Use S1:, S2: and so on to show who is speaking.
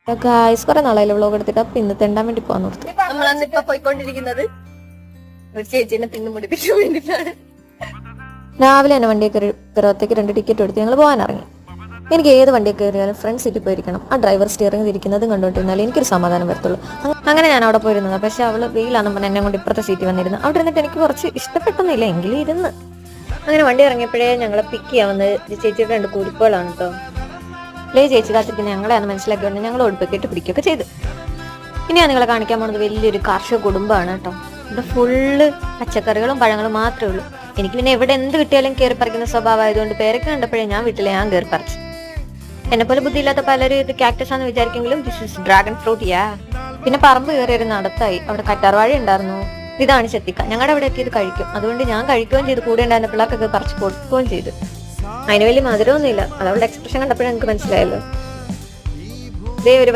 S1: Guys കുറെ നാളായാലും vlog എടുത്തിട്ട് അപ്പൊ ഇന്ന് തെണ്ടാൻ വേണ്ടി പോകാൻ നിർത്തി.
S2: നമ്മളന്നിപ്പോ പോയിക്കൊണ്ടിരിക്കുന്നത് ഒരു ചേച്ചീനെ തിന്നു മുടിപ്പിക്കാൻ വേണ്ടിട്ടാണ്.
S1: രാവിലെ തന്നെ വണ്ടിയെ കയറത്തേക്ക് 2 ടിക്കറ്റ് എടുത്ത് ഞങ്ങൾ പോകാൻ ഇറങ്ങി. എനിക്ക് ഏത് വണ്ടിയിൽ കയറിയാലും ഫ്രണ്ട് സീറ്റിൽ പോയിരിക്കണം. ആ ഡ്രൈവർ സ്റ്റിയറിംഗ് തിരിക്കുന്നതും കണ്ടുകൊണ്ടിരുന്നാലും എനിക്കൊരു സമാധാനം വരത്തുള്ളൂ. അങ്ങനെ ഞാൻ അവിടെ പോയിരുന്നത്. പക്ഷെ അവള് വെയിലാണെന്ന് പറഞ്ഞാൽ എന്നെ കൊണ്ട് ഇപ്പുറത്തെ സീറ്റിൽ വന്നിരുന്നു. അവിടെ ഇരുന്നിട്ട് എനിക്ക് കുറച്ച് ഇഷ്ടപ്പെട്ടൊന്നുമില്ല, എങ്കിലും ഇരുന്ന്. അങ്ങനെ വണ്ടി ഇറങ്ങിയപ്പോഴേ ഞങ്ങളെ പിക്ക് ചെയ്യാൻ വന്നത് ചേച്ചിയുടെ 2 കുരിപ്പുകളാണ് കേട്ടോ. ചേച്ചി കാത്തിരിക്കുന്ന ഞങ്ങളെയാണ് മനസ്സിലാക്കിക്കൊണ്ട് ഞങ്ങൾ ഒടുപ്പൊക്കെ പിടിക്കുകയൊക്കെ ചെയ്തു. ഇനി ഞാൻ നിങ്ങളെ കാണിക്കാൻ പോകുന്നത് വലിയൊരു കാർഷിക കുടുംബമാണ് കേട്ടോ. ഇവിടെ ഫുള്ള് പച്ചക്കറികളും പഴങ്ങളും മാത്രമേ ഉള്ളൂ. എനിക്ക് പിന്നെ എവിടെ എന്ത് കിട്ടിയാലും കയറി പറിക്കുന്ന സ്വഭാവമായതുകൊണ്ട് പേരൊക്കെ കണ്ടപ്പോഴേ ഞാൻ കയറി പറിച്ചു. എന്നെ പോലെ ബുദ്ധിയില്ലാത്ത പലരും ഇത് കാക്ടസ് ആണെന്ന് വിചാരിക്കെങ്കിലും ദിസ് ഇസ് ഡ്രാഗൺ ഫ്രൂട്ട്. പിന്നെ പറമ്പ് കയറി ഒരു നടത്തായി. അവിടെ കറ്റാർവാഴ ഉണ്ടായിരുന്നു. ഇതാണ് ചെത്തിക്ക. ഞങ്ങളുടെ അവിടെ എത്തിയത് കഴിക്കും. അതുകൊണ്ട് ഞാൻ കഴിക്കുകയും ചെയ്ത് കൂടെ ഉണ്ടായിരുന്ന പിള്ളേർക്കൊക്കെ പറിച്ച് കൊടുക്കുകയും ചെയ്തു. അതിന് വലിയ മധുരമൊന്നുമില്ല. അതവളുടെ എക്സ്പ്രഷൻ കണ്ടപ്പോഴും എനിക്ക് മനസ്സിലായല്ലോ. ഇതേ ഒരു